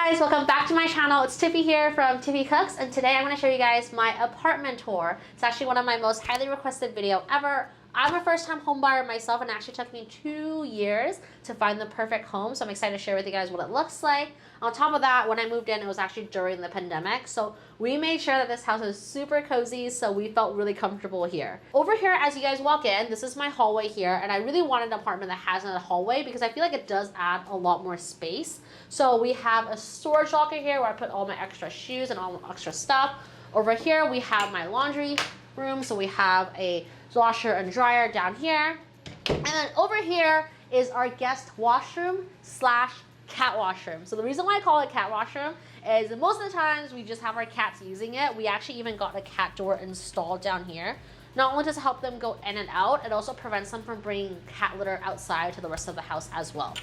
guys, welcome back to my channel. It's Tiffy here from Tiffy Cooks, and today I'm going to show you guys my apartment tour. It's actually one of my most highly requested video ever. I'm a first-time home buyer myself, and it actually took me 2 years to find the perfect home, so I'm excited to share with you guys what it looks like. On top of that, when I moved in, it was actually during the pandemic, so we made sure that this house is super cozy, so we felt really comfortable here. Over here, as you guys walk in, this is my hallway here, and I really wanted an apartment that has a hallway because I feel like it does add a lot more space. So we have a storage locker here where I put all my extra shoes and all my extra stuff. Over here, we have my laundry room, so we have a washer and dryer down here. And then over here is our guest washroom slash cat washroom. So the reason why I call it cat washroom is most of the times we just have our cats using it. We actually even got a cat door installed down here. Not only does it help them go in and out, it also prevents them from bringing cat litter outside to the rest of the house as well.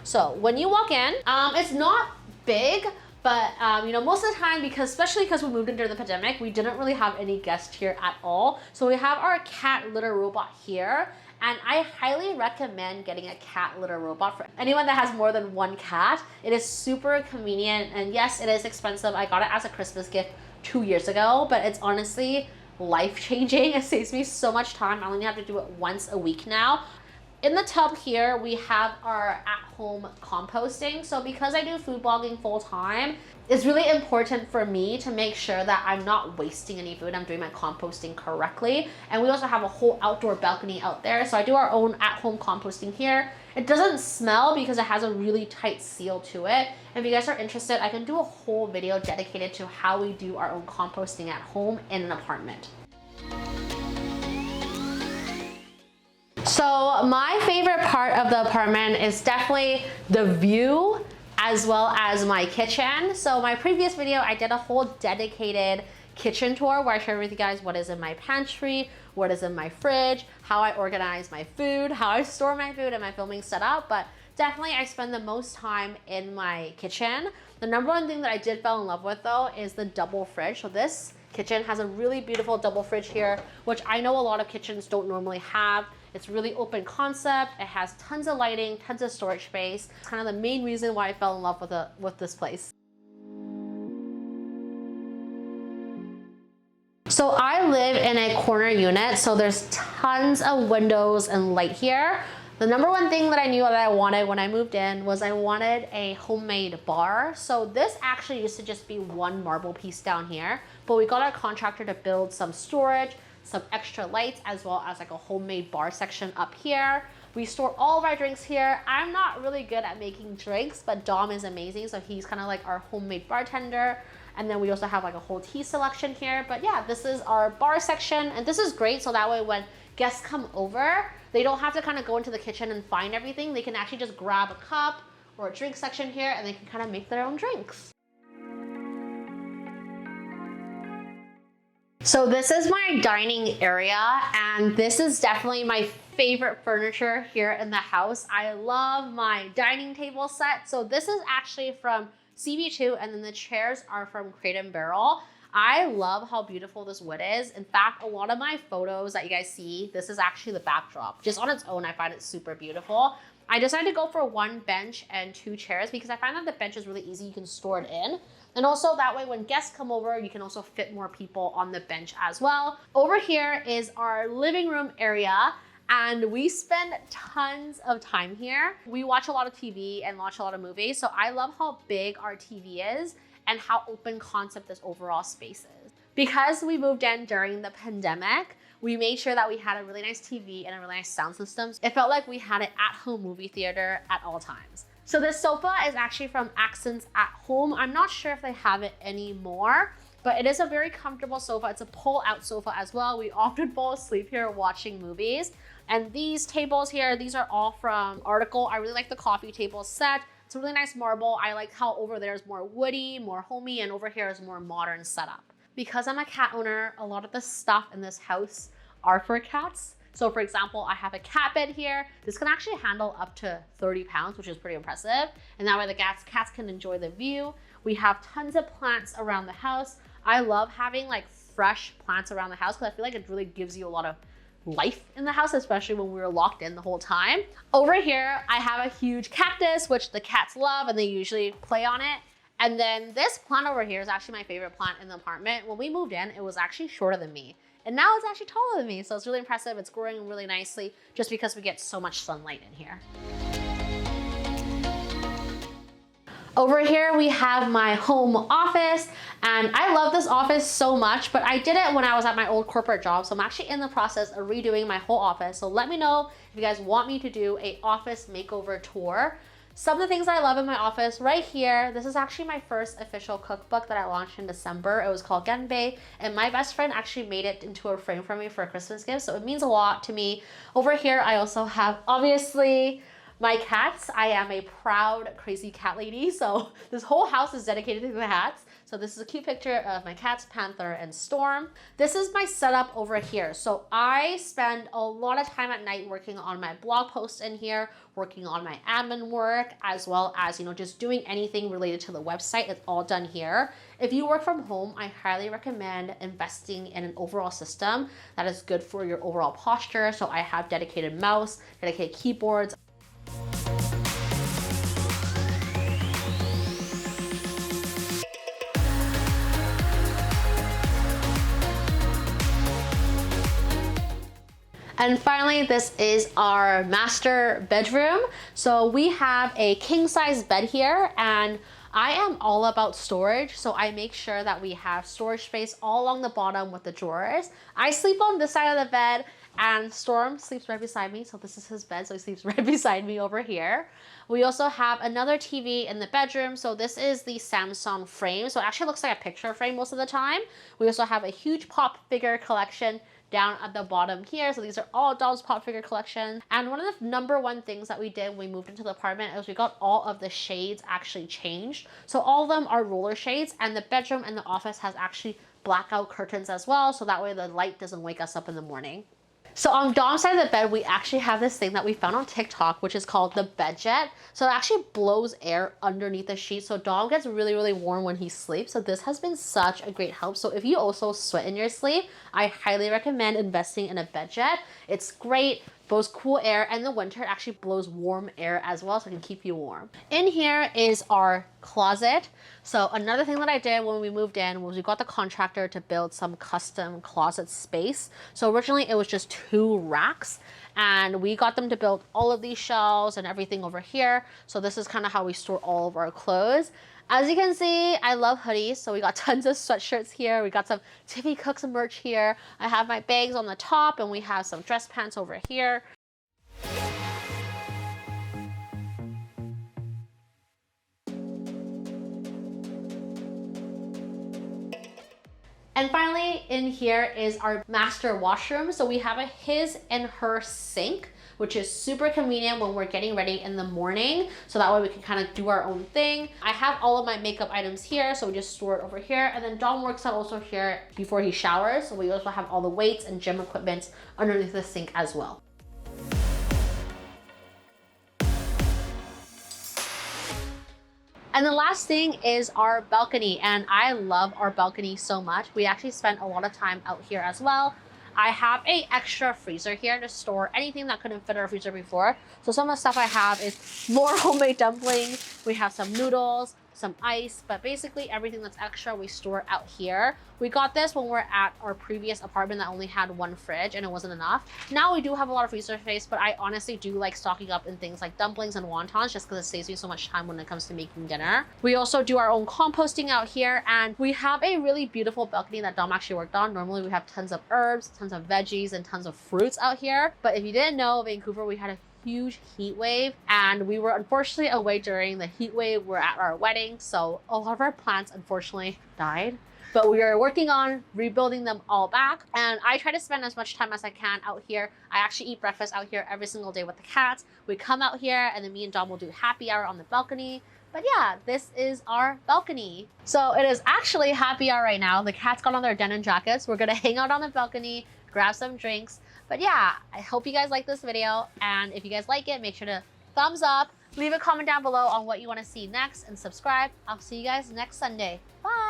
So when you walk in, it's not big, but you know, most of the time, especially because we moved in during the pandemic, we didn't really have any guests here at all. So we have our cat litter robot here, and I highly recommend getting a cat litter robot for anyone that has more than one cat. It is super convenient, and yes, it is expensive. I got it as a Christmas gift 2 years ago, but it's honestly life-changing. It saves me so much time. I only have to do it once a week now. In the tub here, we have our at-home composting. So because I do food blogging full time, it's really important for me to make sure that I'm not wasting any food. I'm doing my composting correctly. And we also have a whole outdoor balcony out there. So I do our own at-home composting here. It doesn't smell because it has a really tight seal to it. If you guys are interested, I can do a whole video dedicated to how we do our own composting at home in an apartment. So my favorite part of the apartment is definitely the view as well as my kitchen. So my previous video, I did a whole dedicated kitchen tour where I shared with you guys what is in my pantry, what is in my fridge, how I organize my food, how I store my food, and my filming setup. But definitely I spend the most time in my kitchen. The number one thing that I did fall in love with though is the double fridge. So this kitchen has a really beautiful double fridge here, which I know a lot of kitchens don't normally have. It's really open concept. It has tons of lighting, tons of storage space. It's kind of the main reason why I fell in love with this place. So I live in a corner unit, so there's tons of windows and light here. The number one thing that I knew that I wanted when I moved in was I wanted a homemade bar. So this actually used to just be one marble piece down here, but we got our contractor to build some storage, some extra lights, as well as like a homemade bar section up here. We store all of our drinks here. I'm not really good at making drinks, but Dom is amazing. So he's kind of like our homemade bartender. And then we also have like a whole tea selection here. But yeah, this is our bar section. And this is great. So that way when guests come over, they don't have to kind of go into the kitchen and find everything. They can actually just grab a cup or a drink section here and they can kind of make their own drinks. So this is my dining area, and this is definitely my favorite furniture here in the house. I love my dining table set. So this is actually from CB2, and then the chairs are from Crate & Barrel. I love how beautiful this wood is. In fact, a lot of my photos that you guys see, this is actually the backdrop. Just on its own, I find it super beautiful. I decided to go for 1 bench and 2 chairs because I find that the bench is really easy. You can store it in. And also that way when guests come over, you can also fit more people on the bench as well. Over here is our living room area, and we spend tons of time here. We watch a lot of TV and watch a lot of movies. So I love how big our TV is and how open concept this overall space is. Because we moved in during the pandemic, we made sure that we had a really nice TV and a really nice sound system. It felt like we had an at-home movie theater at all times. So this sofa is actually from Accents at Home. I'm not sure if they have it anymore, but it is a very comfortable sofa. It's a pull-out sofa as well. We often fall asleep here watching movies. And these tables here, these are all from Article. I really like the coffee table set. It's a really nice marble. I like how over there is more woody, more homey, and over here is more modern setup. Because I'm a cat owner, a lot of the stuff in this house are for cats. So for example, I have a cat bed here. This can actually handle up to 30 pounds, which is pretty impressive. And that way the cats can enjoy the view. We have tons of plants around the house. I love having like fresh plants around the house because I feel like it really gives you a lot of life in the house, especially when we were locked in the whole time. Over here, I have a huge cactus, which the cats love and they usually play on it. And then this plant over here is actually my favorite plant in the apartment. When we moved in, it was actually shorter than me. And now it's actually taller than me. So it's really impressive. It's growing really nicely just because we get so much sunlight in here. Over here, we have my home office, and I love this office so much, but I did it when I was at my old corporate job. So I'm actually in the process of redoing my whole office. So let me know if you guys want me to do a office makeover tour. Some of the things I love in my office right here, this is actually my first official cookbook that I launched in December. It was called Genbei, and my best friend actually made it into a frame for me for a Christmas gift. So it means a lot to me. Over here, I also have, obviously, my cats. I am a proud, crazy cat lady. So this whole house is dedicated to the cats. So this is a cute picture of my cats, Panther and Storm. This is my setup over here. So I spend a lot of time at night working on my blog posts in here, working on my admin work, as well as, just doing anything related to the website. It's all done here. If you work from home, I highly recommend investing in an overall system that is good for your overall posture. So I have dedicated mouse, dedicated keyboards. And finally, this is our master bedroom. So we have a king size bed here, and I am all about storage. So I make sure that we have storage space all along the bottom with the drawers. I sleep on this side of the bed, and Storm sleeps right beside me. So this is his bed, so he sleeps right beside me over here. We also have another TV in the bedroom. So this is the Samsung frame. So it actually looks like a picture frame most of the time. We also have a huge pop figure collection down at the bottom here. So these are all Dom's pop figure collection. And one of the #1 things that we did when we moved into the apartment is we got all of the shades actually changed. So all of them are roller shades, and the bedroom and the office has actually blackout curtains as well. So that way the light doesn't wake us up in the morning. So on Dom's side of the bed, we actually have this thing that we found on TikTok, which is called the bed jet. So it actually blows air underneath the sheet. So Dom gets really, really warm when he sleeps. So this has been such a great help. So if you also sweat in your sleep, I highly recommend investing in a bed jet. It's great, blows cool air, and in the winter it actually blows warm air as well, so it can keep you warm. In here is our closet. So another thing that I did when we moved in was we got the contractor to build some custom closet space. So originally it was just 2 racks, and we got them to build all of these shelves and everything over here. So this is kind of how we store all of our clothes. As you can see, I love hoodies, so we got tons of sweatshirts here. We got some Tiffy Cooks merch here. I have my bags on the top, and we have some dress pants over here. And finally, in here is our master washroom. So we have a his and her sink, which is super convenient when we're getting ready in the morning. So that way we can kind of do our own thing. I have all of my makeup items here, so we just store it over here. And then Dom works out also here before he showers. So we also have all the weights and gym equipment underneath the sink as well. And the last thing is our balcony, and I love our balcony so much. We actually spent a lot of time out here as well. I have a extra freezer here to store anything that couldn't fit our freezer before. So some of the stuff I have is more homemade dumplings. We have some noodles, some ice, but basically everything that's extra we store out here. We got this when we're at our previous apartment that only had 1 fridge and it wasn't enough. Now we do have a lot of freezer space, but I honestly do like stocking up in things like dumplings and wontons just because it saves me so much time when it comes to making dinner. We also do our own composting out here, and we have a really beautiful balcony that Dom actually worked on. Normally we have tons of herbs, tons of veggies, and tons of fruits out here. But if you didn't know, Vancouver, we had a huge heat wave, and we were unfortunately away during the heat wave. We're at our wedding, so a lot of our plants unfortunately died, but we are working on rebuilding them all back. And I try to spend as much time as I can out here. I actually eat breakfast out here every single day with the cats. We come out here, and then me and Dom will do happy hour on the balcony. But yeah, this is our balcony. So it is actually happy hour right now. The cats got on their denim jackets. We're gonna hang out on the balcony, grab some drinks. But yeah, I hope you guys like this video. And if you guys like it, make sure to thumbs up, leave a comment down below on what you want to see next, and subscribe. I'll see you guys next Sunday. Bye.